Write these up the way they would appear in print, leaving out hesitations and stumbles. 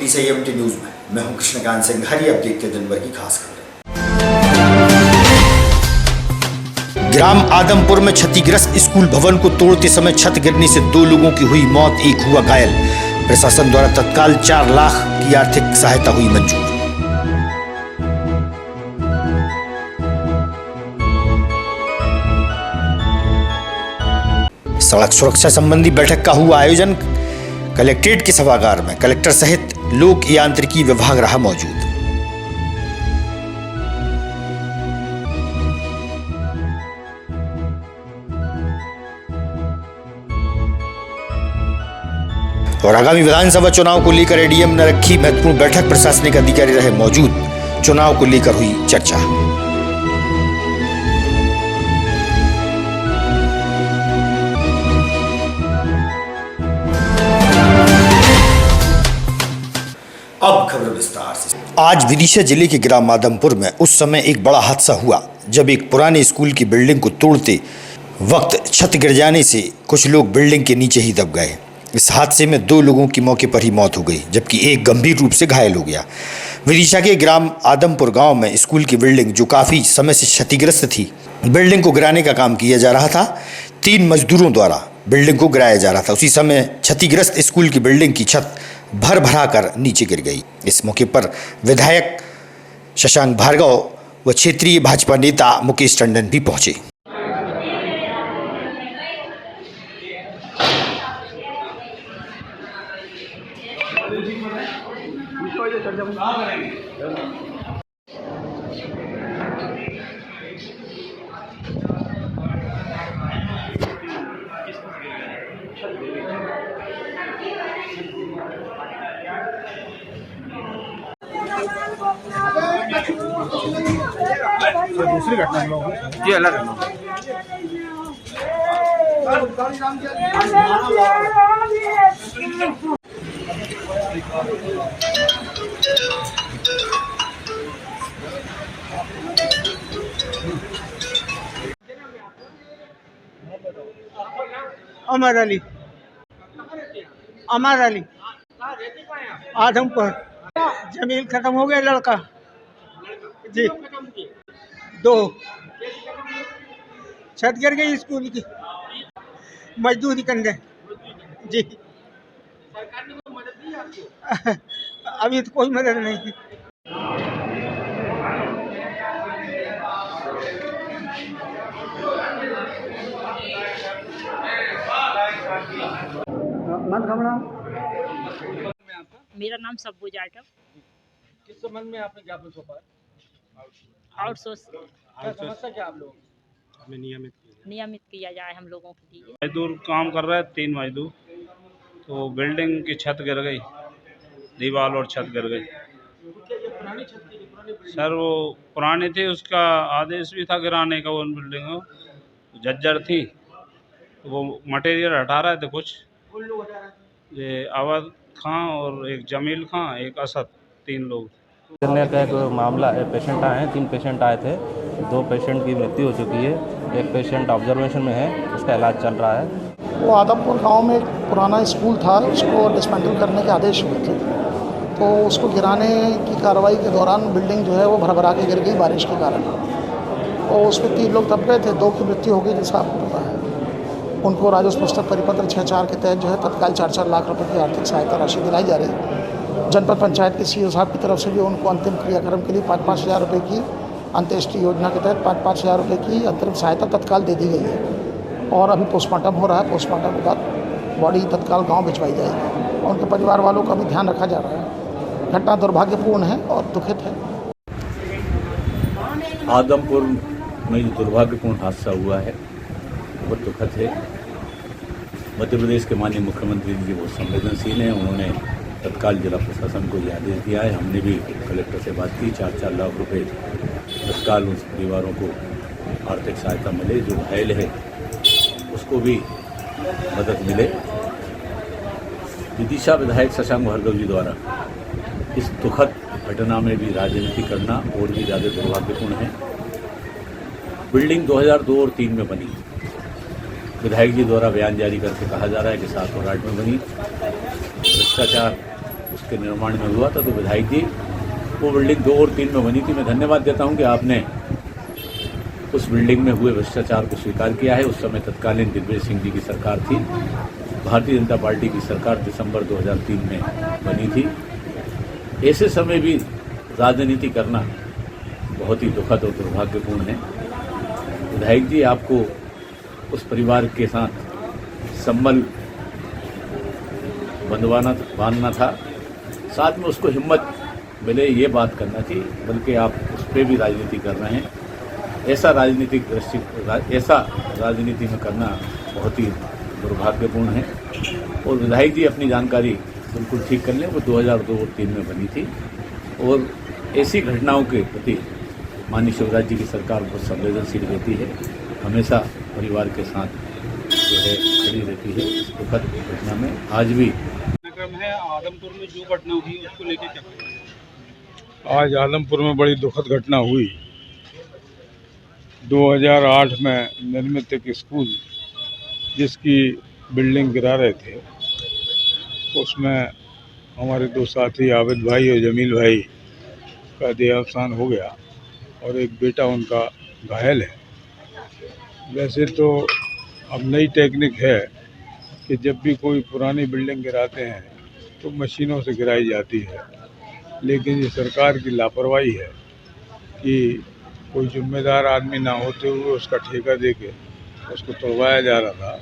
PCIMT news में मैं हूं कृष्णकांत सिंघारी। अब देखते दिन भर की खास खबरें। ग्राम आदमपुर में क्षतिग्रस्त स्कूल भवन को तोड़ते समय छत गिरने से 2 लोगों की हुई मौत, 1 हुआ घायल। प्रशासन द्वारा तत्काल 4 लाख की आर्थिक सहायता हुई मंजूर। सड़क सुरक्षा संबंधी बैठक का हुआ आयोजन कलेक्ट्रेट के सभागार में। कलेक्टर सहित लोक यांत्रिकी विभाग रहा मौजूद। और आगामी विधानसभा चुनाव को लेकर एडीएम ने रखी महत्वपूर्ण बैठक। प्रशासनिक अधिकारी रहे मौजूद। चुनाव को लेकर हुई चर्चा। अब खबर विस्तार से। आज विदिशा जिले के ग्राम आदमपुर में उस समय एक बड़ा हादसा हुआ जब एक पुराने स्कूल की बिल्डिंग को तोड़ते वक्त छत गिर जाने से कुछ लोग बिल्डिंग के नीचे ही दब गए। इस हादसे में 2 लोगों की मौके पर ही मौत हो गई, जबकि एक गंभीर रूप से घायल हो गया। विदिशा के ग्राम आदमपुर गांव में स्कूल की बिल्डिंग जो काफी समय से क्षतिग्रस्त थी, बिल्डिंग को गिराने का काम किया जा रहा था। 3 मजदूरों द्वारा बिल्डिंग को गिराया जा रहा था। उसी समय क्षतिग्रस्त स्कूल की बिल्डिंग की छत भर कर नीचे गिर गई। इस मौके पर विधायक शशांक भार्गव व क्षेत्रीय भाजपा नेता मुकेश टंडन भी पहुंचे। दूसरी घटना जी अलग है। अमर अली आदमपुर। जमीन खत्म हो गया लड़का जी। 2 छत गिर गई स्कूल की, मजदूरी करने जी। सरकार ने कोई मदद दी आपको? अभी तो कोई मदद नहीं की। मेरा नाम सब्बू जाटव। किस संबंध में आपने ज्ञापन सौंपा? आउटसोर्स क्या समस्या क्या आप लोगों हमें नियमित किया जाए हम लोगों के लिए। मजदूर काम कर रहे हैं, 3 मजदूर, तो बिल्डिंग की छत गिर गई, दीवार और छत गिर गई। पुरानी छत थी, पुरानी सर वो पुरानी थी, उसका आदेश भी था गिराने का। वो बिल्डिंग को जर्जर थी, तो वो मटेरियल हटा रहे थे कुछ। लोग हटा रहे थे। ये अवध खां और एक जमील खां, एक असद, 3 लोग। गिरने का एक मामला है। पेशेंट आए हैं, 3 पेशेंट आए थे। 2 पेशेंट की मृत्यु हो चुकी है, एक पेशेंट ऑब्जर्वेशन में है, उसका इलाज चल रहा है। वो आदमपुर गांव में एक पुराना स्कूल था, उसको डिसमेंटल करने के आदेश हुए थे, तो उसको गिराने की कार्रवाई के दौरान बिल्डिंग जो है वो भर के गिर गई बारिश के कारण, और उसमें 3 लोग दब गए थे। 2 की मृत्यु हो गई, जैसा आपको पता है। उनको राजस्व पुस्तक परिपत्र 6/4 के तहत जो है तत्काल 4-4 लाख रुपए की आर्थिक सहायता राशि दिलाई जा रही है। जनपद पंचायत के सीईओ साहब की तरफ से भी उनको अंतिम क्रियाक्रम के लिए 5-5 हज़ार रुपये की अंत्येष्टि योजना के तहत 5-5 हज़ार रुपये की अंतरिम सहायता तत्काल दे दी गई है। और अभी पोस्टमार्टम हो रहा है। पोस्टमार्टम के बाद बॉडी तत्काल गांव भिजवाई जाएगी। उनके परिवार वालों का भी ध्यान रखा जा रहा है। घटना दुर्भाग्यपूर्ण है और दुखित है। आदमपुर में जो दुर्भाग्यपूर्ण हादसा हुआ है बहुत दुखद है। मध्य प्रदेश के माननीय मुख्यमंत्री जी बहुत संवेदनशील हैं। उन्होंने तत्काल जिला प्रशासन को यह आदेश दिया है। हमने भी कलेक्टर से बात की, 4-4 लाख रुपए तत्काल उस परिवारों को आर्थिक सहायता मिले। जो घायल है उसको भी मदद मिले। विदिशा विधायक शशांक भार्गव जी द्वारा इस दुखद घटना में भी राजनीति करना और भी ज़्यादा दुर्भाग्यपूर्ण है। बिल्डिंग 2002 और 3 में बनी। विधायक जी द्वारा बयान जारी करके कहा जा रहा है कि 7 और 8 में बनी। भ्रष्टाचार उसके निर्माण में हुआ था, तो विधायक जी वो बिल्डिंग 2 और 3 में बनी थी। मैं धन्यवाद देता हूं कि आपने उस बिल्डिंग में हुए भ्रष्टाचार को स्वीकार किया है। उस समय तत्कालीन दिग्विजय सिंह जी की सरकार थी, भारतीय जनता पार्टी की सरकार दिसंबर 2003 में बनी थी। ऐसे समय भी राजनीति करना बहुत ही दुखद और दुर्भाग्यपूर्ण है। विधायक जी, आपको उस परिवार के साथ संबल बांधना था, साथ में उसको हिम्मत मिले ये बात करना थी, बल्कि आप उस पर भी राजनीति कर रहे हैं। ऐसा राजनीति में करना बहुत ही दुर्भाग्यपूर्ण है। और विधायक जी अपनी जानकारी बिल्कुल ठीक कर लें, वो 2002 और 3 में बनी थी। और ऐसी घटनाओं के प्रति माननीय शिवराज जी की सरकार बहुत संवेदनशील रहती है, हमेशा परिवार के साथ जो है खड़ी रहती है। इस दुखद घटना में आज भी क्रम है आदमपुर में जो घटना हुई उसको लेकर क्या करेंगे? आज आलमपुर में बड़ी दुखद घटना हुई। 2008 में निर्मित एक स्कूल जिसकी बिल्डिंग गिरा रहे थे, उसमें हमारे 2 साथी आबिद भाई और जमील भाई का देहावसान हो गया और एक बेटा उनका घायल है। वैसे तो अब नई टेक्निक है कि जब भी कोई पुरानी बिल्डिंग गिराते हैं तो मशीनों से गिराई जाती है, लेकिन ये सरकार की लापरवाही है कि कोई जिम्मेदार आदमी ना होते हुए उसका ठेका देके उसको तोड़वाया जा रहा था।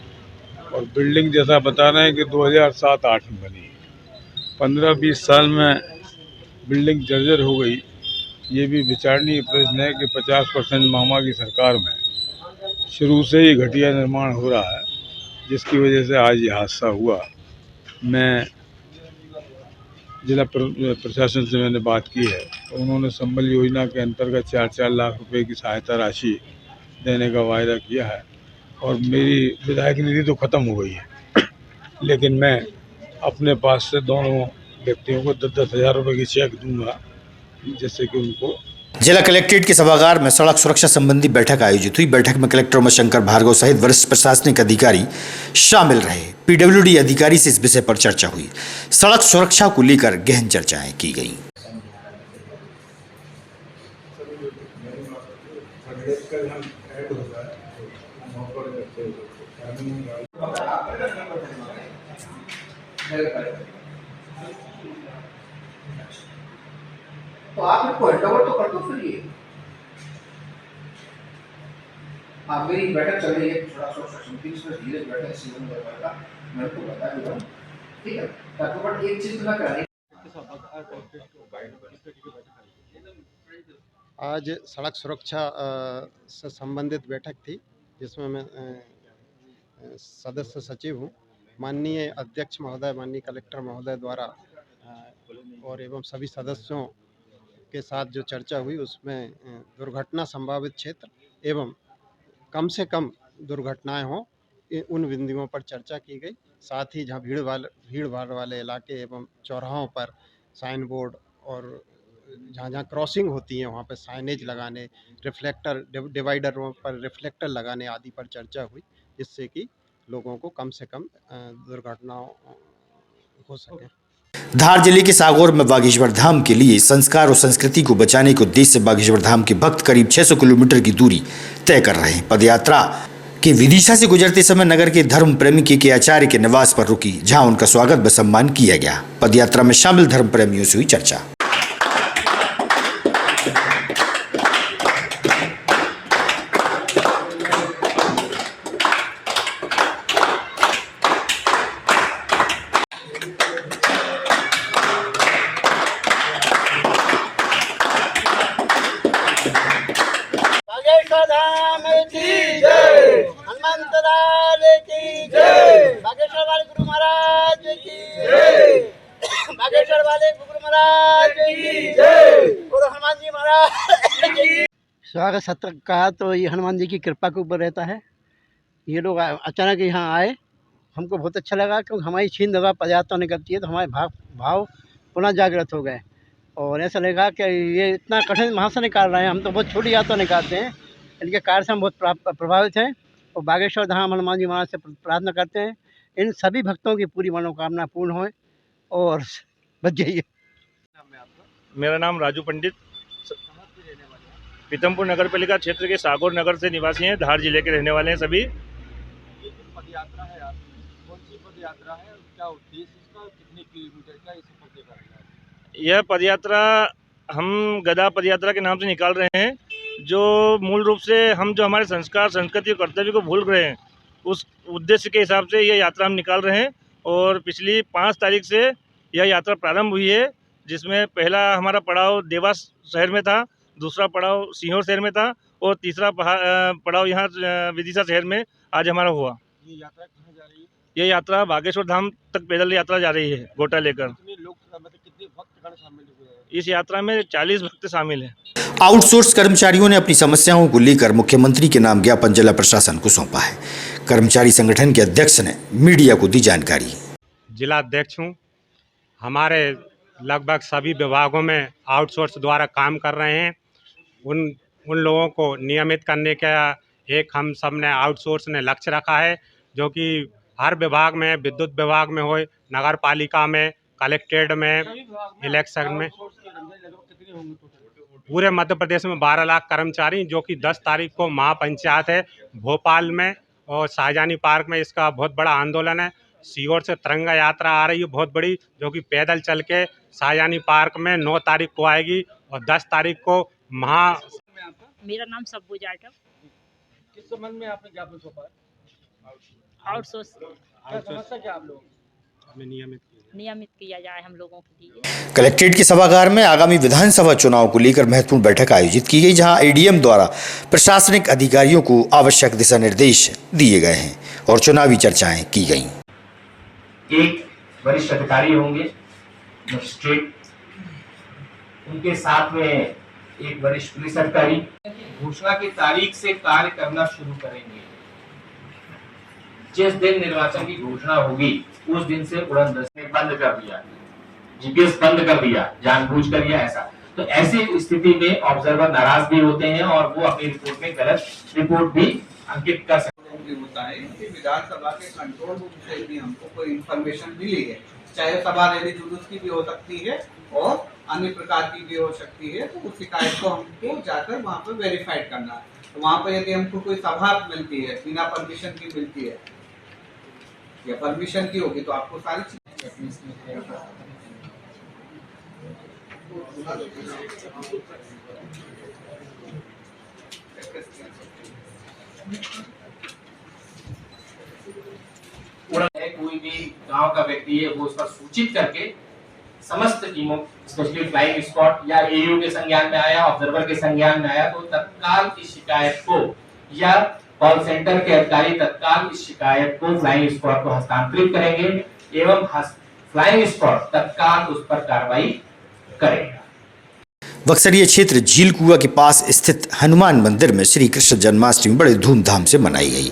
और बिल्डिंग जैसा बता रहे हैं कि 2007-8 में बनी, 15-20 साल में बिल्डिंग जर्जर हो गई। ये भी विचारणीय प्रश्न है कि 50% मामा की सरकार में शुरू से ही घटिया निर्माण हो रहा है, जिसकी वजह से आज ये हादसा हुआ। मैं जिला प्रशासन से मैंने बात की है, तो उन्होंने संबल योजना के अंतर्गत 4-4 लाख रुपए की सहायता राशि देने का वायदा किया है। और मेरी विधायक निधि तो ख़त्म हो गई है, लेकिन मैं अपने पास से दोनों व्यक्तियों को 10-10 हज़ार रुपये की चेक दूंगा, जिससे कि उनको। जिला कलेक्ट्रेट के सभागार में सड़क सुरक्षा संबंधी बैठक आयोजित हुई। बैठक में कलेक्टर उमाशंकर भार्गव सहित वरिष्ठ प्रशासनिक अधिकारी शामिल रहे। पीडब्ल्यूडी अधिकारी से इस विषय पर चर्चा हुई। सड़क सुरक्षा को लेकर गहन चर्चाएं की गईं। तो आप इसको हैंडओवर तो कर दो फिर। ये हाँ, मेरी बैठक चल रही है, थोड़ा सा समिति में धीरे बैठक सीजन का मैं तो बता दूंगा, ठीक है। ताकि बट एक चीज ना करें। आज सड़क सुरक्षा से संबंधित बैठक थी, जिसमें मैं सदस्य सचिव हूँ। माननीय अध्यक्ष महोदय, माननीय कलेक्टर महोदय द्वारा और एवं सभी सदस्यों के साथ जो चर्चा हुई, उसमें दुर्घटना संभावित क्षेत्र एवं कम से कम दुर्घटनाएं हों, उन बिंदुओं पर चर्चा की गई। साथ ही जहां भीड़ भाड़ वाले इलाके एवं चौराहों पर साइन बोर्ड और जहाँ क्रॉसिंग होती है वहाँ पर साइनेज लगाने, रिफ्लेक्टर डिवाइडरों पर रिफ्लेक्टर लगाने आदि पर चर्चा हुई, जिससे कि लोगों को कम से कम दुर्घटनाओं हो सके। धार जिले के सागौर में बागेश्वर धाम के लिए संस्कार और संस्कृति को बचाने के उद्देश्य से बागेश्वर धाम के भक्त करीब 600 किलोमीटर की दूरी तय कर रहे हैं। पदयात्रा के विदिशा से गुजरते समय नगर के धर्म प्रेमी के आचार्य के निवास पर रुकी, जहां उनका स्वागत व सम्मान किया गया। पदयात्रा में शामिल धर्म प्रेमियों से हुई चर्चा। बागेश्वर वाले गुरु महाराज की जय। बागेश्वर वाले गुरु महाराज की जय। और हनुमान जी महाराज की। स्वागत सत्र कहा तो ये हनुमान जी की कृपा के ऊपर रहता है। ये लोग अचानक यहाँ आए, हमको बहुत अच्छा लगा, क्योंकि हमारी छीन दबा पदयात्रा निकलती है तो हमारे भाव पुनः जागृत हो गए। और ऐसा लगा कि ये इतना कठिन वहाँ से निकाल रहे हैं। हम तो बहुत छोटी यात्रा निकालते हैं, इनके कार्य से हम बहुत प्रभावित हैं। और बागेश्वर धाम हनुमान जी महाराज से प्रार्थना करते हैं इन सभी भक्तों की पूरी मनोकामना पूर्ण होए और बच जाइए। मेरा नाम राजू पंडित, पीतमपुर नगर पालिका क्षेत्र के सागौर नगर से निवासी हैं। धार जिले के रहने वाले हैं सभी। पदयात्रा है आप, कौन सी पदयात्रा है, क्या उद्देश्य इसका, कितने किलोमीटर का इसे पद यात्रा? यह पदयात्रा हम गदा पदयात्रा के नाम से निकाल रहे हैं, जो मूल रूप से हम जो हमारे संस्कार, संस्कृति और कर्तव्य को भूल रहे हैं, उस उद्देश्य के हिसाब से यह यात्रा हम निकाल रहे हैं। और पिछली 5 तारीख से यह यात्रा प्रारंभ हुई है, जिसमें पहला हमारा पड़ाव देवास शहर में था, दूसरा पड़ाव सीहोर शहर में था और तीसरा पड़ाव यहाँ विदिशा शहर में आज हमारा हुआ। ये यात्रा कहाँ जा रही है? ये यात्रा बागेश्वर धाम तक पैदल यात्रा जा रही है, गोटा लेकर। कितने लोग, मतलब कितने भक्तगण शामिल हुए हैं? इस यात्रा में 40 भक्त शामिल हैं। आउटसोर्स कर्मचारियों ने अपनी समस्याओं को लेकर मुख्यमंत्री के नाम ज्ञापन जिला प्रशासन को सौंपा है। कर्मचारी संगठन के अध्यक्ष ने मीडिया को दी जानकारी। जिला अध्यक्ष हूँ। हमारे लगभग सभी विभागों में आउटसोर्स द्वारा काम कर रहे हैं। उन लोगों को नियमित करने का एक हम सब ने आउटसोर्स ने लक्ष्य रखा है, जो कि हर विभाग में, विद्युत विभाग में हो, नगर पालिका में, कलेक्ट्रेट में, इलेक्शन में, पूरे मध्य प्रदेश में 12 लाख कर्मचारी, जो कि 10 तारीख को महापंचायत है भोपाल में और शाहजहानी पार्क में। इसका बहुत बड़ा आंदोलन है। सीहोर से तिरंगा यात्रा आ रही है बहुत बड़ी, जो कि पैदल चल के शाहजहानी पार्क में 9 तारीख को आएगी और 10 तारीख को मेरा नाम सब्बू जाटव। किस संबंध में आपने ज्ञापन सौंपा है? आउटसोर्स क्या समस्या क्या आप लोगों में नियमित किया जाए हम लोगों के लिए। कलेक्ट्रेट के सभागार में आगामी विधानसभा चुनाव को लेकर महत्वपूर्ण बैठक आयोजित की गई, जहां एडीएम द्वारा प्रशासनिक अधिकारियों को आवश्यक दिशा निर्देश दिए गए हैं और चुनावी चर्चाएं की गईं। एक वरिष्ठ अधिकारी होंगे मजिस्ट्रेट, उनके साथ में एक वरिष्ठ पुलिस अधिकारी। घोषणा की तारीख से कार्य करना शुरू करेंगे। जिस दिन निर्वाचन की घोषणा होगी उस दिन से उड़न दस्ते बंद कर दिया, जीपीएस बंद कर दिया, जानबूझ कर दिया ऐसा। तो ऐसी स्थिति में ऑब्जर्वर नाराज भी होते हैं और वो अपनी रिपोर्ट में गलत रिपोर्ट भी अंकित कर सकते हैं। होता है कि विधानसभा के कंट्रोल रूम से भी हमको कोई इंफॉर्मेशन मिली है, चाहे सभा रैली जुलूस की भी हो सकती है और अन्य प्रकार की भी हो सकती है, तो उस शिकायत को हमको जाकर वहाँ पर वेरीफाइड करना है। तो वहाँ पर यदि हमको कोई सभा मिलती है बिना परमिशन की मिलती है या परमिशन की होगी, तो आपको सारी चीजें कोई भी गांव का व्यक्ति है वो उस पर सूचित करके समस्त टीमों, स्पेशली फ्लाइंग स्क्वाड या एयू के संज्ञान में आया, ऑब्जर्वर के संज्ञान में आया, तो तत्काल इस शिकायत को या कॉल सेंटर के अधिकारी तत्काल इस शिकायत को फ्लाइंग स्क्वाड को हस्तांतरित करेंगे एवं फ्लाइंग स्क्वाड तत्काल उस पर कार्रवाई करेगा। बक्सरिया क्षेत्र झील कुआ के पास स्थित हनुमान मंदिर में श्री कृष्ण जन्माष्टमी बड़े धूमधाम से मनाई गई।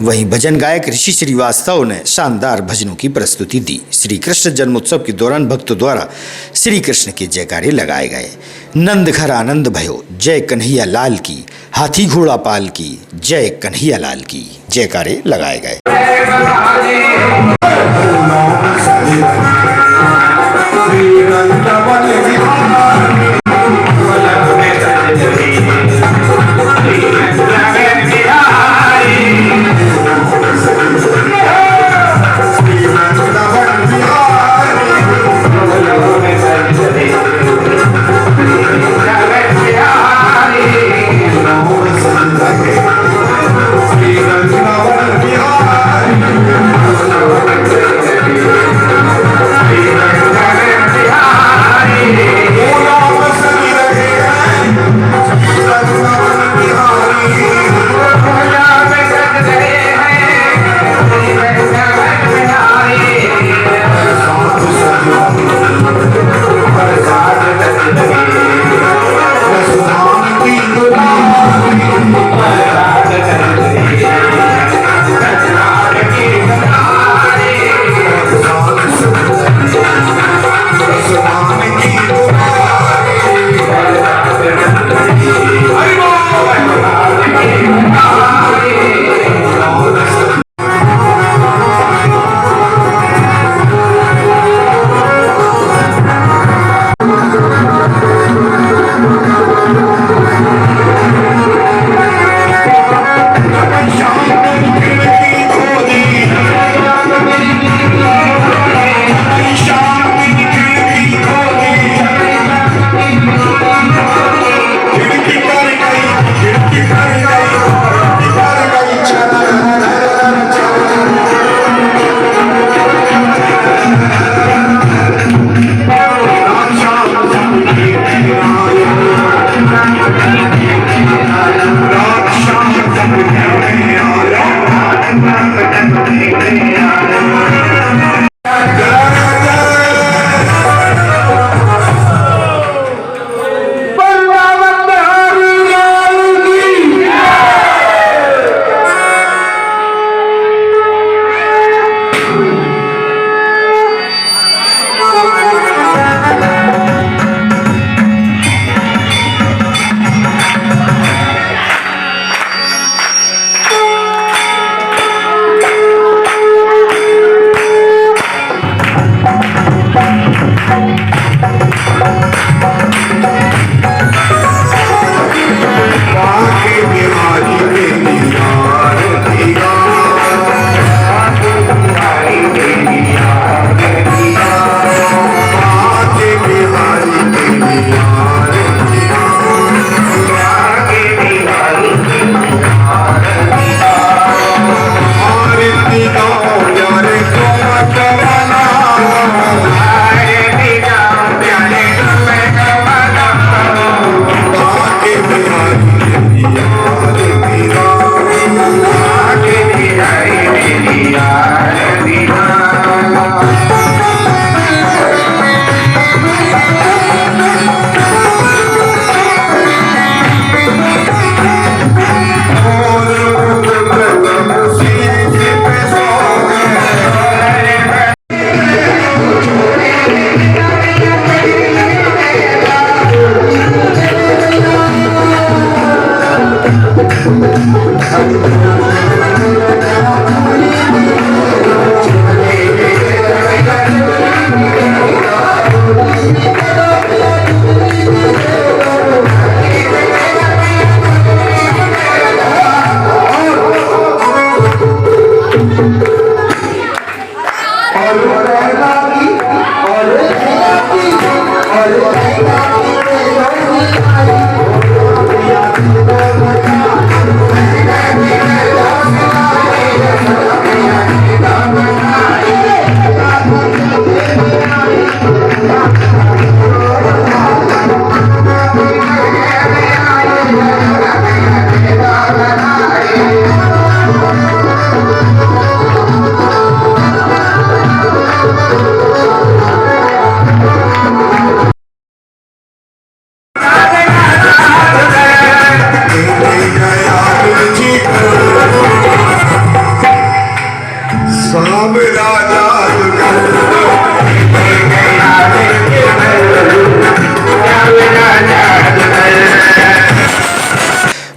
वहीं भजन गायक ऋषि श्रीवास्तव ने शानदार भजनों की प्रस्तुति दी। श्री कृष्ण जन्मोत्सव के दौरान भक्तों द्वारा श्री कृष्ण के जयकारे लगाए गए। नंद घर आनंद भयो, जय कन्हैया लाल की, हाथी घोड़ा पाल की, जय कन्हैया लाल की जयकारे लगाए गए।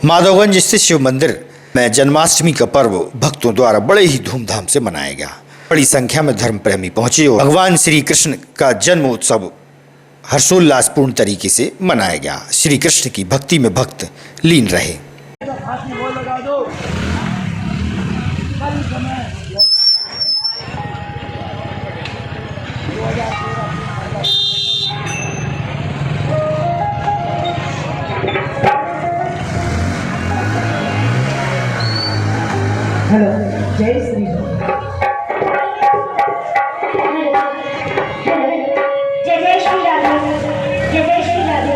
माधवगंज स्थित शिव मंदिर में जन्माष्टमी का पर्व भक्तों द्वारा बड़े ही धूमधाम से मनाया गया। बड़ी संख्या में धर्म प्रेमी पहुंचे और भगवान श्री कृष्ण का जन्म उत्सव हर्षोल्लासपूर्ण तरीके से मनाया गया। श्री कृष्ण की भक्ति में भक्त लीन रहे। हेलो जय श्री राम। जय जय श्री राधे, जय जय श्री राधे।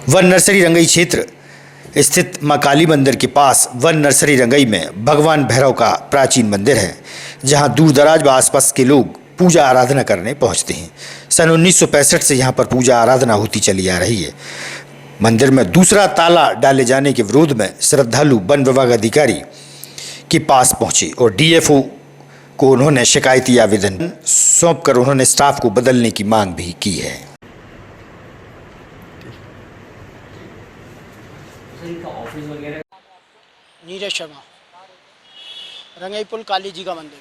वन नर्सरी रंगई क्षेत्र स्थित मां काली मंदिर के पास वन नर्सरी रंगई में भगवान भैरव का प्राचीन मंदिर है, जहां दूर दराज व आसपास के लोग पूजा आराधना करने पहुंचते हैं। सन 1965 से यहां पर पूजा आराधना होती चली आ रही है। मंदिर में दूसरा ताला डाले जाने के विरोध में श्रद्धालु वन विभाग अधिकारी के पास पहुंचे और डीएफओ को उन्होंने शिकायती आवेदन सौंपकर उन्होंने स्टाफ को बदलने की मांग भी की है। नीरज शर्मा, रंगई पुल काली जी का मंदिर।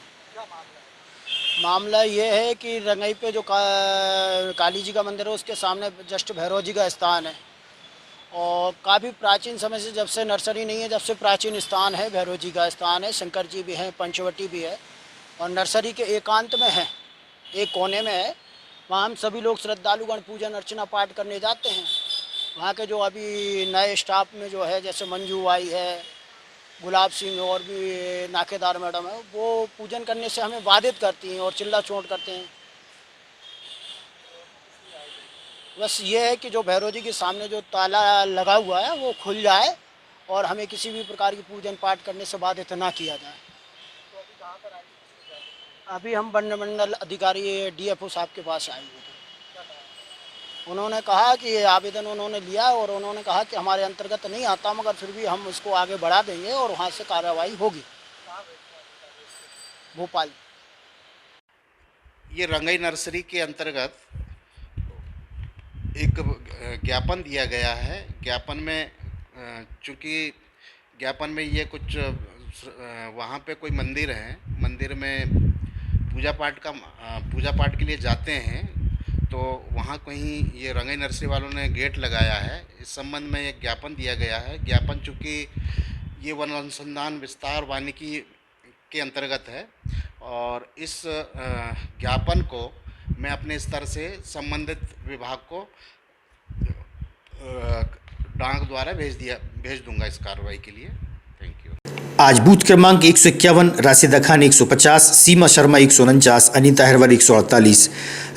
मामला ये है कि रंगई पे जो काली जी का मंदिर है उसके सामने जस्ट भैरव जी का स्थान है और काफ़ी प्राचीन समय से, जब से नर्सरी नहीं है जब से प्राचीन स्थान है, भैरव जी का स्थान है, शंकर जी भी हैं, पंचवटी भी है और नर्सरी के एकांत में है, एक कोने में है। वहाँ हम सभी लोग श्रद्धालुगण पूजन अर्चना पाठ करने जाते हैं। वहाँ के जो अभी नए स्टाफ में जो है, जैसे मंजू आई है, गुलाब सिंह और भी नाकेदार मैडम है, वो पूजन करने से हमें बाधित करती हैं और चिल्ला चोट करते हैं। बस ये है कि जो भैरव जी के सामने जो ताला लगा हुआ है वो खुल जाए और हमें किसी भी प्रकार की पूजन पाठ करने से बाधित ना किया जाए। अभी हम वन मंडल अधिकारी DFO साहब के पास आए हुए थे। उन्होंने कहा कि ये आवेदन उन्होंने लिया और उन्होंने कहा कि हमारे अंतर्गत नहीं आता, मगर फिर भी हम उसको आगे बढ़ा देंगे और वहाँ से कार्रवाई होगी। भोपाल। ये रंगई नर्सरी के अंतर्गत एक ज्ञापन दिया गया है। ज्ञापन में चूँकि ज्ञापन में ये कुछ वहाँ पे कोई मंदिर है, मंदिर में पूजा पाठ के लिए जाते हैं, तो वहाँ कहीं ये रंगई नर्सरी वालों ने गेट लगाया है। इस संबंध में एक ज्ञापन दिया गया है। ज्ञापन चूँकि ये वन अनुसंधान विस्तार वानिकी के अंतर्गत है और इस ज्ञापन को मैं अपने स्तर से संबंधित विभाग को डाक द्वारा भेज दूंगा इस कार्रवाई के लिए। Thank you. आज बूथ क्रमांक 151 राशिदा खान 150, सीमा शर्मा 149, अनीता हरवर 148,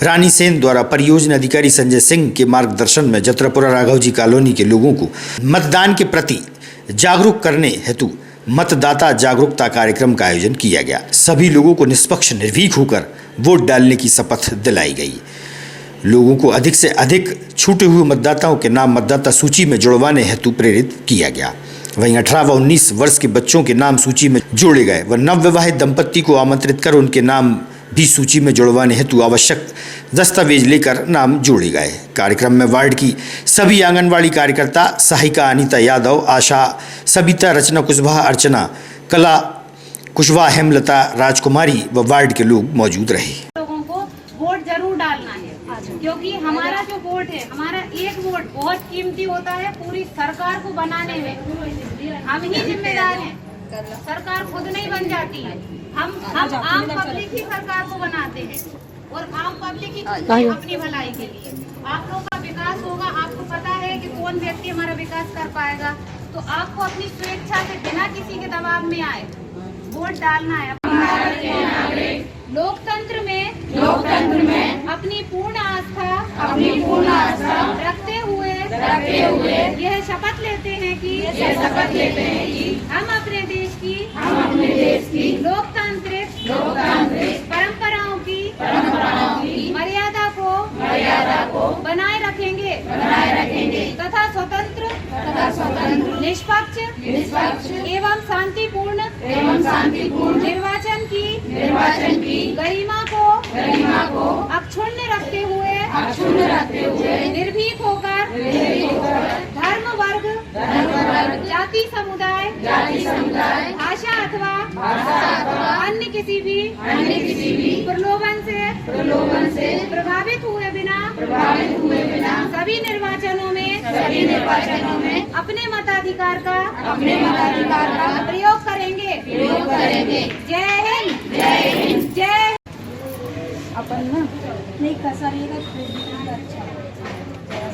रानी सेन द्वारा परियोजना अधिकारी संजय सिंह के मार्गदर्शन में जत्रपुरा राघव जी कॉलोनी के लोगों को मतदान के प्रति जागरूक करने हेतु मतदाता जागरूकता कार्यक्रम का आयोजन किया गया। सभी लोगों को निष्पक्ष निर्भीक होकर वोट डालने की शपथ दिलाई गई। लोगों को अधिक से अधिक छूटे हुए मतदाताओं के नाम मतदाता सूची में जुड़वाने हेतु प्रेरित किया गया। वहीं 18 व 19 वर्ष के बच्चों के नाम सूची में जोड़े गए व नवविवाहित दंपत्ति को आमंत्रित कर उनके नाम भी सूची में जुड़वाने हेतु आवश्यक दस्तावेज लेकर नाम जोड़े गए। कार्यक्रम में वार्ड की सभी आंगनवाड़ी कार्यकर्ता, सहायिका अनीता यादव, आशा, सबिता, रचना कुशवाहा, अर्चना, कला कुशवाहा, हेमलता, राजकुमारी व वार्ड के लोग मौजूद रहे। लोगों को वोट जरूर डालना है, क्योंकि हमारा जो वोट है, हमारा एक वोट बहुत कीमती होता है पूरी सरकार को बनाने में। हम ही जिम्मेदार हैं, सरकार खुद नहीं बन जाती है। हम आम पब्लिक ही सरकार को बनाते हैं और आम पब्लिक ही अपनी भलाई के लिए। आप लोगों का विकास होगा, आपको पता है कि कौन व्यक्ति हमारा विकास कर पाएगा, तो आपको अपनी स्वेच्छा से बिना किसी के दबाव में आए वोट डालना है। लोकतंत्र में अपनी पूर्ण आस्था रखते हुए यह शपथ लेते हैं कि हम अपने देश की लोकतांत्रिक परंपराओं की मर्यादा को बनाए रखेंगे तथा स्वतंत्र निष्पक्ष एवं शांतिपूर्ण निर्वाचन की गरिमा को अक्षुण्ण रखते हुए निर्भीक होकर धर्म वर्ग जाति समुदाय भाषा अथवा अन्य किसी भी प्रलोभन से प्रभावित हुए बिना सभी निर्वाचनों में अपने मताधिकार का प्रयोग करेंगे। जय हिंद। जय। अपन ना नहीं कसारिएगा तो अच्छा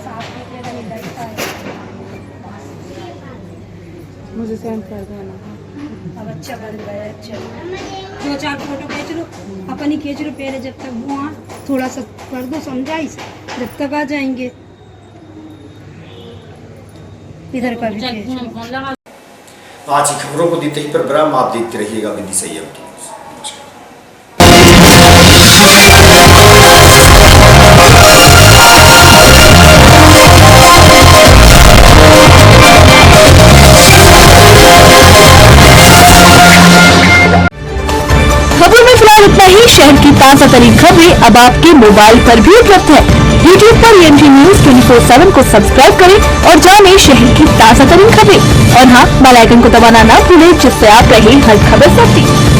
साफ है। मुझे सेंड कर देना। अब अच्छा बन गया। अच्छा 2-4 फोटो खींच लो, अपन ही खींच लो पहले, जब तक वहाँ थोड़ा सा कर दो समझाइश, जब तक आ जाएंगे इधर का भी खींच लो। आज की खबरों को देते ही पर विराम। आप देखते रहिएगा विधि संयम टीवी। खबरों में फिलहाल शहर की ताज़ा तरीन खबरें अब आपके मोबाइल पर भी उपलब्ध है। YouTube पर ENG न्यूज 24/7 को सब्सक्राइब करें और जानें शहर की ताज़ा तरीन खबरें। और हाँ, बेल आइकन को दबाना ना भूलें, जिससे आप रहे हर खबर से अपडेट।